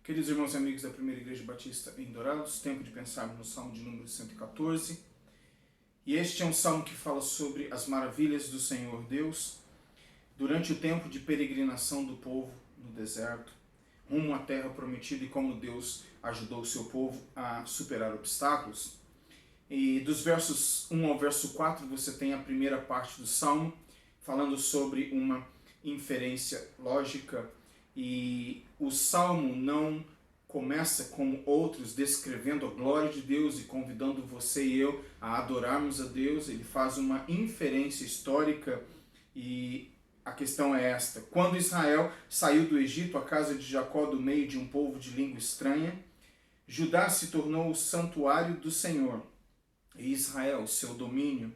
Queridos irmãos e amigos da Primeira Igreja Batista em Dourados, tempo de pensarmos no Salmo de número 114. E este é um salmo que fala sobre as maravilhas do Senhor Deus durante o tempo de peregrinação do povo no deserto, rumo à terra prometida e como Deus ajudou o seu povo a superar obstáculos. E dos versos 1 ao verso 4 você tem a primeira parte do salmo, falando sobre uma inferência lógica. E o salmo não começa como outros descrevendo a glória de Deus e convidando você e eu a adorarmos a Deus. Ele faz uma inferência histórica e a questão é esta: quando Israel saiu do Egito, a casa de Jacó, do meio de um povo de língua estranha, Judá se tornou o santuário do Senhor e Israel o seu domínio.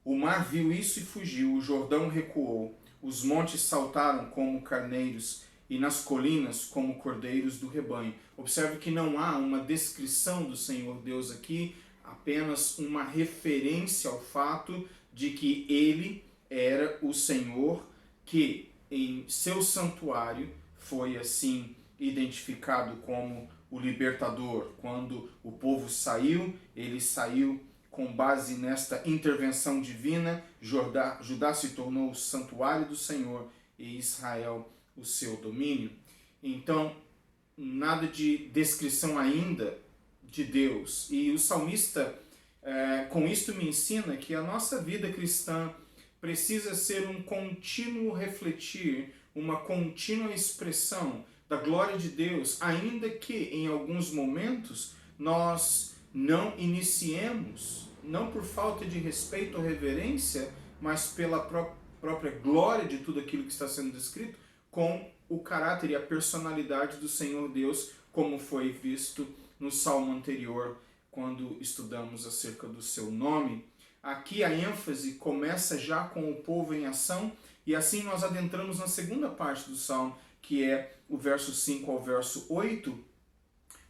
O mar viu isso e fugiu, o Jordão recuou, os montes saltaram como carneiros e nas colinas como cordeiros do rebanho. Observe que não há uma descrição do Senhor Deus aqui, apenas uma referência ao fato de que ele era o Senhor que em seu santuário foi assim identificado como o libertador. Quando o povo saiu, ele saiu com base nesta intervenção divina. Judá se tornou o santuário do Senhor e Israel o seu domínio. Então, nada de descrição ainda de Deus. E o salmista, com isto, me ensina que a nossa vida cristã precisa ser um contínuo refletir, uma contínua expressão da glória de Deus, ainda que em alguns momentos nós não iniciemos, não por falta de respeito ou reverência, mas pela própria glória de tudo aquilo que está sendo descrito, com o caráter e a personalidade do Senhor Deus, como foi visto no salmo anterior, quando estudamos acerca do seu nome. Aqui a ênfase começa já com o povo em ação, e assim nós adentramos na segunda parte do salmo, que é o verso 5 ao verso 8,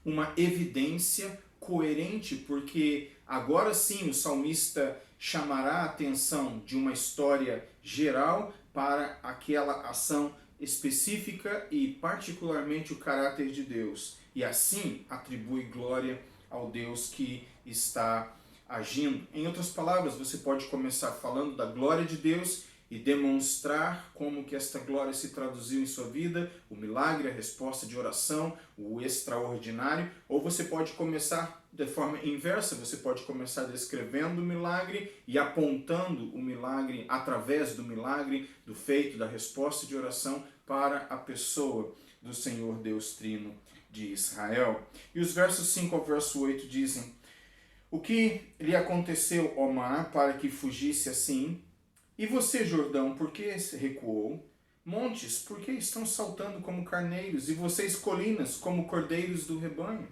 uma evidência coerente, porque agora sim o salmista chamará a atenção de uma história geral para aquela ação específica e particularmente o caráter de Deus, e assim atribui glória ao Deus que está agindo. Em outras palavras, você pode começar falando da glória de Deus e demonstrar como que esta glória se traduziu em sua vida, o milagre, a resposta de oração, o extraordinário, ou você pode começar de forma inversa, você pode começar descrevendo o milagre e apontando o milagre através do milagre, do feito, da resposta de oração para a pessoa do Senhor Deus Trino de Israel. E os versos 5 ao verso 8 dizem: o que lhe aconteceu, ó mar, para que fugisse assim? E você, Jordão, por que recuou? Montes, por que estão saltando como carneiros? E vocês, colinas, como cordeiros do rebanho?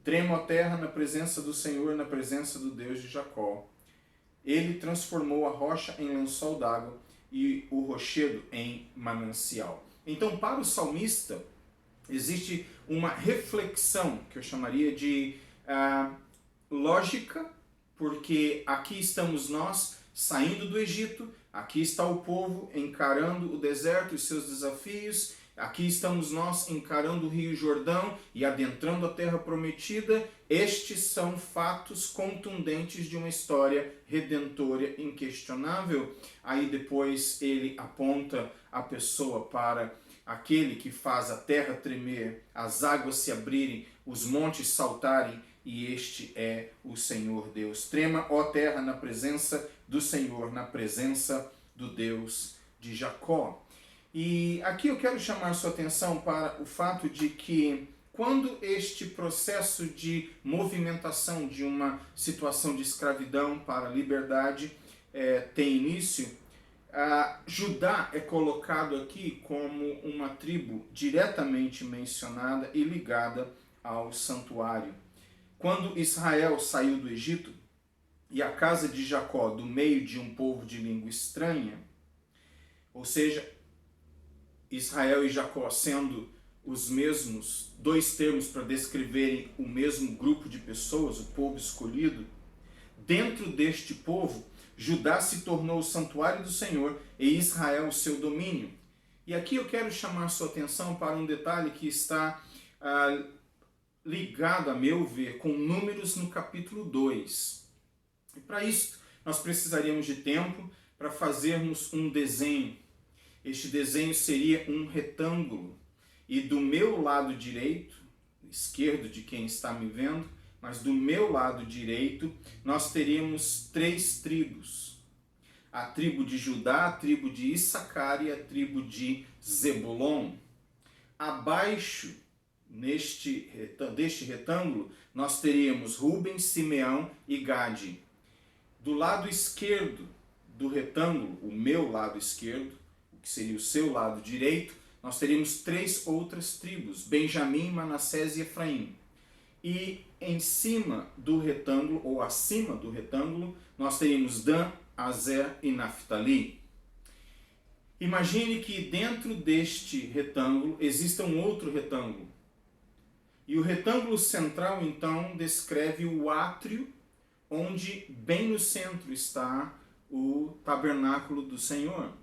Tremo a terra na presença do Senhor, na presença do Deus de Jacó. Ele transformou a rocha em lençol d'água e o rochedo em manancial. Então, para o salmista, existe uma reflexão, que eu chamaria de lógica, porque aqui estamos nós, saindo do Egito, aqui está o povo encarando o deserto e seus desafios, aqui estamos nós encarando o Rio Jordão e adentrando a terra prometida. Estes são fatos contundentes de uma história redentora inquestionável. Aí depois ele aponta a pessoa para aquele que faz a terra tremer, as águas se abrirem, os montes saltarem, e este é o Senhor Deus. Trema, ó terra, na presença do Senhor, na presença do Deus de Jacó. E aqui eu quero chamar sua atenção para o fato de que quando este processo de movimentação de uma situação de escravidão para a liberdade tem início, Judá é colocado aqui como uma tribo diretamente mencionada e ligada ao santuário. Quando Israel saiu do Egito e a casa de Jacó do meio de um povo de língua estranha, ou seja, Israel e Jacó sendo os mesmos, dois termos para descreverem o mesmo grupo de pessoas, o povo escolhido, dentro deste povo, Judá se tornou o santuário do Senhor e Israel o seu domínio. E aqui eu quero chamar sua atenção para um detalhe que está ligado, a meu ver, com Números no capítulo 2. E para isso, nós precisaríamos de tempo para fazermos um desenho. Este desenho seria um retângulo. E do meu lado direito, esquerdo de quem está me vendo, mas do meu lado direito, nós teríamos 3 tribos. A tribo de Judá, a tribo de Issacar e a tribo de Zebulon. Abaixo deste retângulo, nós teríamos Ruben, Simeão e Gade. Do lado esquerdo do retângulo, o meu lado esquerdo, o que seria o seu lado direito, nós teríamos 3 outras tribos, Benjamim, Manassés e Efraim. E em cima do retângulo, ou acima do retângulo, nós teríamos Dan, Azer e Naftali. Imagine que dentro deste retângulo exista um outro retângulo. E o retângulo central, então, descreve o átrio, onde bem no centro está o tabernáculo do Senhor.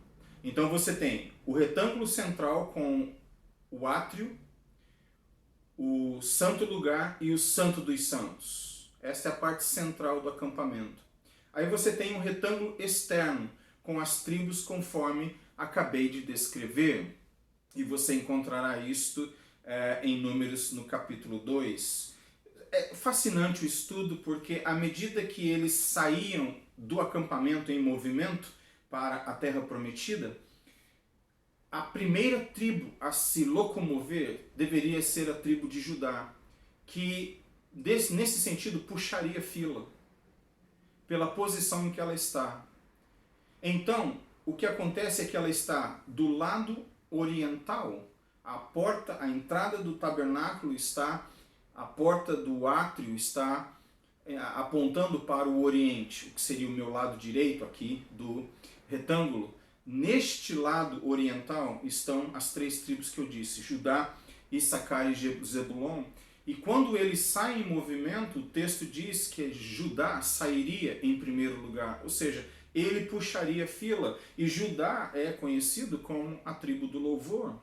Então você tem o retângulo central com o átrio, o santo lugar e o santo dos santos. Essa é a parte central do acampamento. Aí você tem um retângulo externo com as tribos conforme acabei de descrever. E você encontrará isto em Números no capítulo 2. É fascinante o estudo porque à medida que eles saíam do acampamento em movimento para a Terra Prometida, a primeira tribo a se locomover deveria ser a tribo de Judá, que nesse sentido puxaria fila pela posição em que ela está. Então, o que acontece é que ela está do lado oriental, a porta, a entrada do tabernáculo está, a porta do átrio está apontando para o oriente, o que seria o meu lado direito aqui do retângulo. Neste lado oriental estão as 3 tribos que eu disse, Judá, Issacar e Zebulon. E quando eles saem em movimento, o texto diz que Judá sairia em primeiro lugar, ou seja, ele puxaria fila. E Judá é conhecido como a tribo do louvor.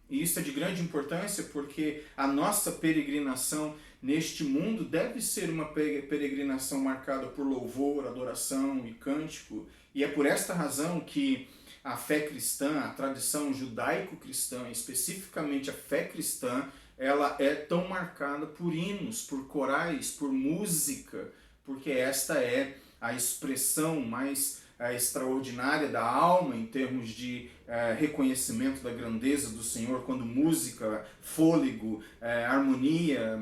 E isso é de grande importância porque a nossa peregrinação neste mundo deve ser uma peregrinação marcada por louvor, adoração e cântico. E é por esta razão que a fé cristã, a tradição judaico-cristã, especificamente a fé cristã, ela é tão marcada por hinos, por corais, por música, porque esta é a expressão mais extraordinária da alma em termos de reconhecimento da grandeza do Senhor, quando música, fôlego, harmonia,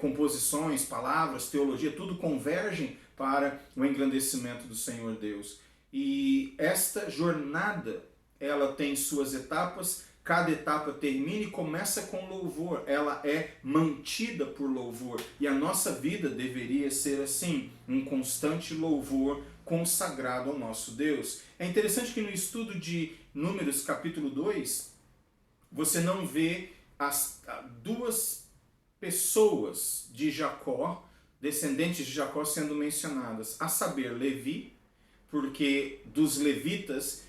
composições, palavras, teologia, tudo convergem para o engrandecimento do Senhor Deus. E esta jornada, ela tem suas etapas, cada etapa termina e começa com louvor, ela é mantida por louvor. E a nossa vida deveria ser assim, um constante louvor consagrado ao nosso Deus. É interessante que no estudo de Números capítulo 2, você não vê as 2 pessoas de Jacó, descendentes de Jacó, sendo mencionadas, a saber, Levi, porque dos levitas,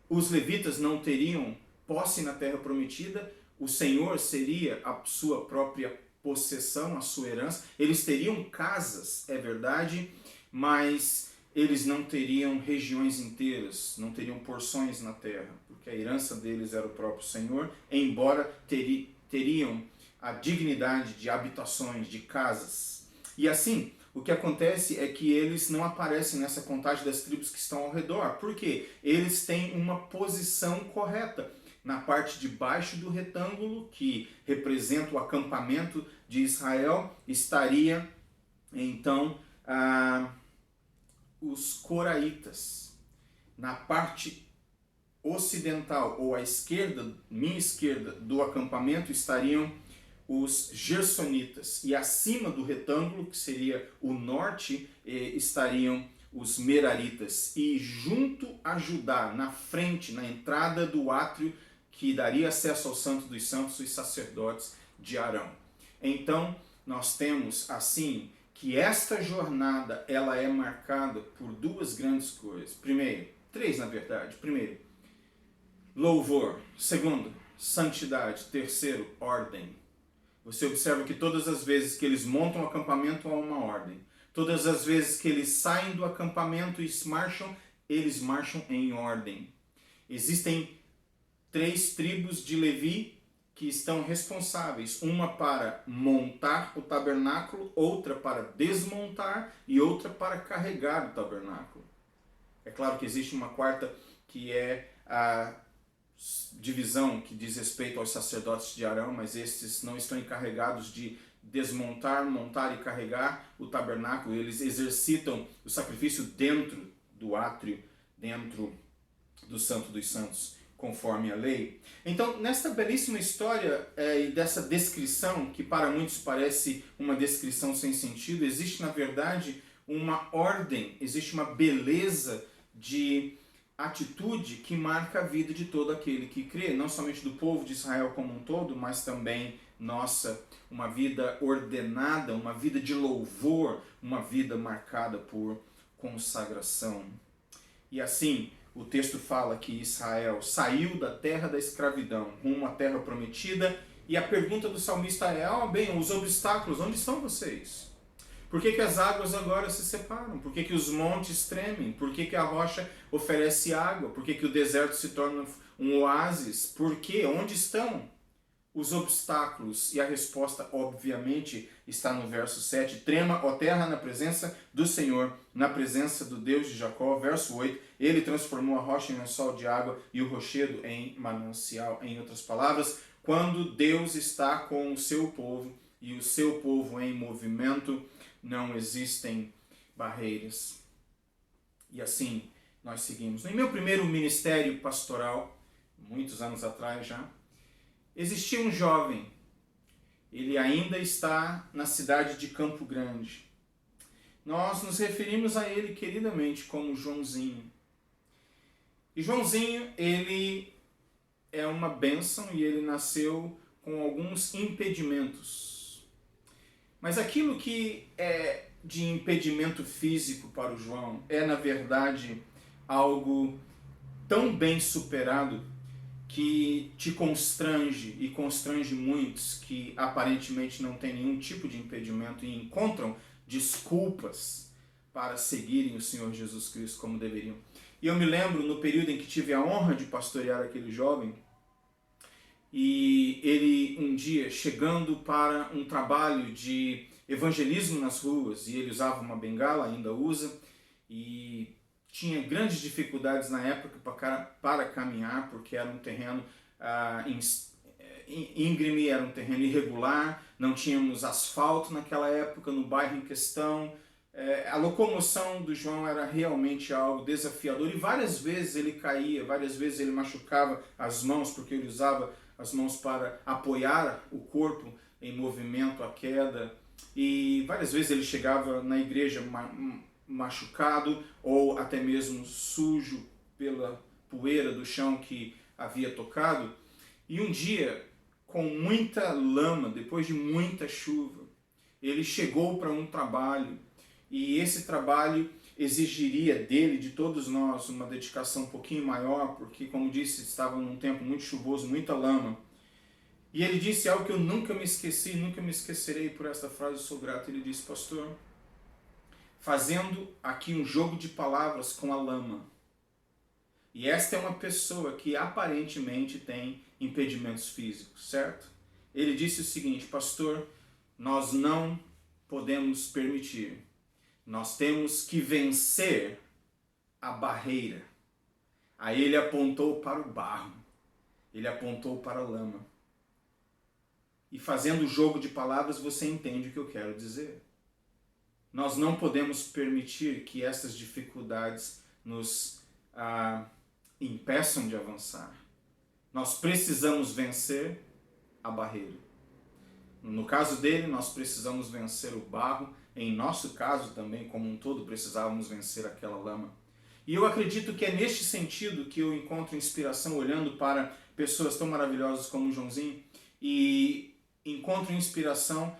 os levitas não teriam posse na terra prometida, o Senhor seria a sua própria possessão, a sua herança, eles teriam casas, é verdade, mas eles não teriam regiões inteiras, não teriam porções na terra, porque a herança deles era o próprio Senhor, embora teriam a dignidade de habitações, de casas. E assim, o que acontece é que eles não aparecem nessa contagem das tribos que estão ao redor. Por quê? Eles têm uma posição correta. Na parte de baixo do retângulo, que representa o acampamento de Israel, estaria então os coraitas. Na parte ocidental, ou à esquerda, minha esquerda, do acampamento, estariam os gersonitas. E acima do retângulo, que seria o norte, estariam os meraritas. E junto a Judá, na frente, na entrada do átrio, que daria acesso ao Santo dos Santos, os sacerdotes de Arão. Então, nós temos assim que esta jornada ela é marcada por 2 grandes coisas. Primeiro, 3 na verdade. Primeiro, louvor. Segundo, santidade. Terceiro, ordem. Você observa que todas as vezes que eles montam o acampamento há uma ordem. Todas as vezes que eles saem do acampamento e marcham, eles marcham em ordem. Existem 3 tribos de Levi que estão responsáveis, uma para montar o tabernáculo, outra para desmontar e outra para carregar o tabernáculo. É claro que existe uma quarta que é a divisão que diz respeito aos sacerdotes de Arão, mas estes não estão encarregados de desmontar, montar e carregar o tabernáculo. Eles exercitam o sacrifício dentro do átrio, dentro do Santo dos Santos, conforme a lei. Então, nesta belíssima história e dessa descrição, que para muitos parece uma descrição sem sentido, existe na verdade uma ordem, existe uma beleza de atitude que marca a vida de todo aquele que crê, não somente do povo de Israel como um todo, mas também nossa, uma vida ordenada, uma vida de louvor, uma vida marcada por consagração. E assim, o texto fala que Israel saiu da terra da escravidão rumo à terra prometida, e a pergunta do salmista é: bem, os obstáculos, onde estão vocês? Por que as águas agora se separam? Por que os montes tremem? Por que a rocha oferece água? Por que o deserto se torna um oásis? Por quê? Onde estão os obstáculos? E a resposta, obviamente, está no verso 7. Trema, ó terra, na presença do Senhor, na presença do Deus de Jacó. Verso 8. Ele transformou a rocha em lençol de água e o rochedo em manancial. Em outras palavras, quando Deus está com o seu povo e o seu povo em movimento, não existem barreiras. E assim nós seguimos. Em meu primeiro ministério pastoral, muitos anos atrás já, existia um jovem. Ele ainda está na cidade de Campo Grande. Nós nos referimos a ele queridamente como Joãozinho. E Joãozinho, ele é uma bênção e ele nasceu com alguns impedimentos. Mas aquilo que é de impedimento físico para o João é, na verdade, algo tão bem superado que te constrange e constrange muitos que aparentemente não têm nenhum tipo de impedimento e encontram desculpas para seguirem o Senhor Jesus Cristo como deveriam. E eu me lembro no período em que tive a honra de pastorear aquele jovem, e ele um dia chegando para um trabalho de evangelismo nas ruas, e ele usava uma bengala, ainda usa, e tinha grandes dificuldades na época para caminhar, porque era um terreno íngreme, era um terreno irregular, não tínhamos asfalto naquela época no bairro em questão. A locomoção do João era realmente algo desafiador, e várias vezes ele caía, várias vezes ele machucava as mãos, porque ele usava as mãos para apoiar o corpo em movimento à queda, e várias vezes ele chegava na igreja machucado ou até mesmo sujo pela poeira do chão que havia tocado. E um dia, com muita lama, depois de muita chuva, ele chegou para um trabalho, e esse trabalho exigiria dele, de todos nós, uma dedicação um pouquinho maior, porque, como disse, estava num tempo muito chuvoso, muita lama. E ele disse algo que eu nunca me esqueci, nunca me esquecerei. Por esta frase eu sou grato. Ele disse: pastor, fazendo aqui um jogo de palavras com a lama, e esta é uma pessoa que aparentemente tem impedimentos físicos, certo? Ele disse o seguinte: pastor, nós não podemos permitir, nós temos que vencer a barreira. Aí ele apontou para o barro, ele apontou para a lama. E fazendo o jogo de palavras, você entende o que eu quero dizer. Nós não podemos permitir que essas dificuldades nos impeçam de avançar. Nós precisamos vencer a barreira. No caso dele, nós precisamos vencer o barro. Em nosso caso também, como um todo, precisávamos vencer aquela lama. E eu acredito que é neste sentido que eu encontro inspiração olhando para pessoas tão maravilhosas como o Joãozinho, e encontro inspiração,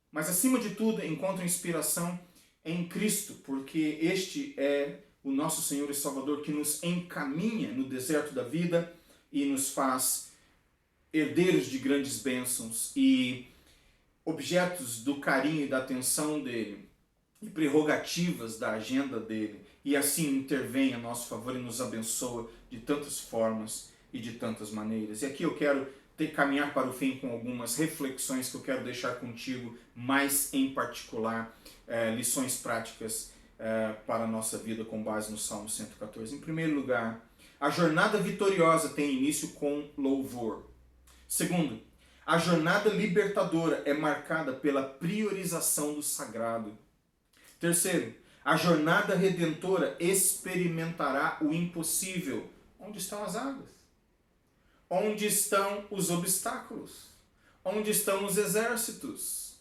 mas acima de tudo encontro inspiração em Cristo, porque este é o nosso Senhor e Salvador que nos encaminha no deserto da vida e nos faz herdeiros de grandes bênçãos. E objetos do carinho e da atenção dele e prerrogativas da agenda dele, e assim intervém a nosso favor e nos abençoa de tantas formas e de tantas maneiras. E aqui eu quero caminhar para o fim com algumas reflexões que eu quero deixar contigo, mais em particular, lições práticas para a nossa vida com base no Salmo 114. Em primeiro lugar, a jornada vitoriosa tem início com louvor. Segundo, a jornada libertadora é marcada pela priorização do sagrado. Terceiro, a jornada redentora experimentará o impossível. Onde estão as águas? Onde estão os obstáculos? Onde estão os exércitos?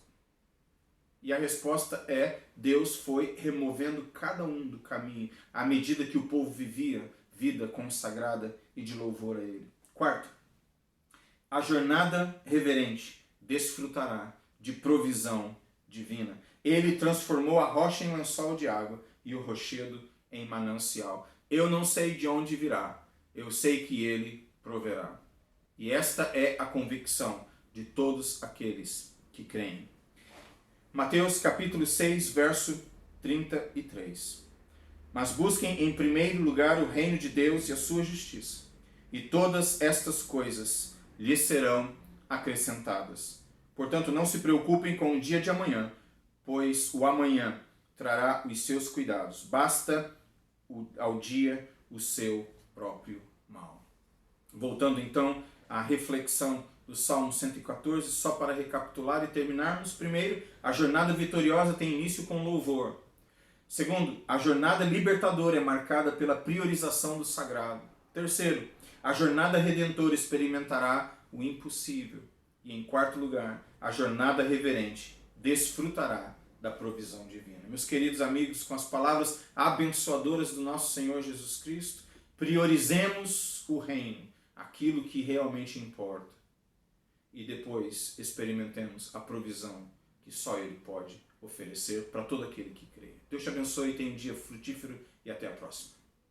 E a resposta é: Deus foi removendo cada um do caminho à medida que o povo vivia vida consagrada e de louvor a Ele. Quarto, a jornada reverente desfrutará de provisão divina. Ele transformou a rocha em lençol de água e o rochedo em manancial. Eu não sei de onde virá, eu sei que Ele proverá. E esta é a convicção de todos aqueles que creem. Mateus capítulo 6, verso 33. Mas busquem em primeiro lugar o reino de Deus e a sua justiça, e todas estas coisas lhes serão acrescentadas. Portanto, não se preocupem com o dia de amanhã, pois o amanhã trará os seus cuidados. Basta ao dia o seu próprio mal. Voltando então à reflexão do Salmo 114, só para recapitular e terminarmos. Primeiro, a jornada vitoriosa tem início com louvor. Segundo, a jornada libertadora é marcada pela priorização do sagrado. Terceiro, a jornada redentora experimentará o impossível. E em quarto lugar, a jornada reverente desfrutará da provisão divina. Meus queridos amigos, com as palavras abençoadoras do nosso Senhor Jesus Cristo, priorizemos o reino, aquilo que realmente importa. E depois experimentemos a provisão que só Ele pode oferecer para todo aquele que crê. Deus te abençoe, tenha um dia frutífero e até a próxima.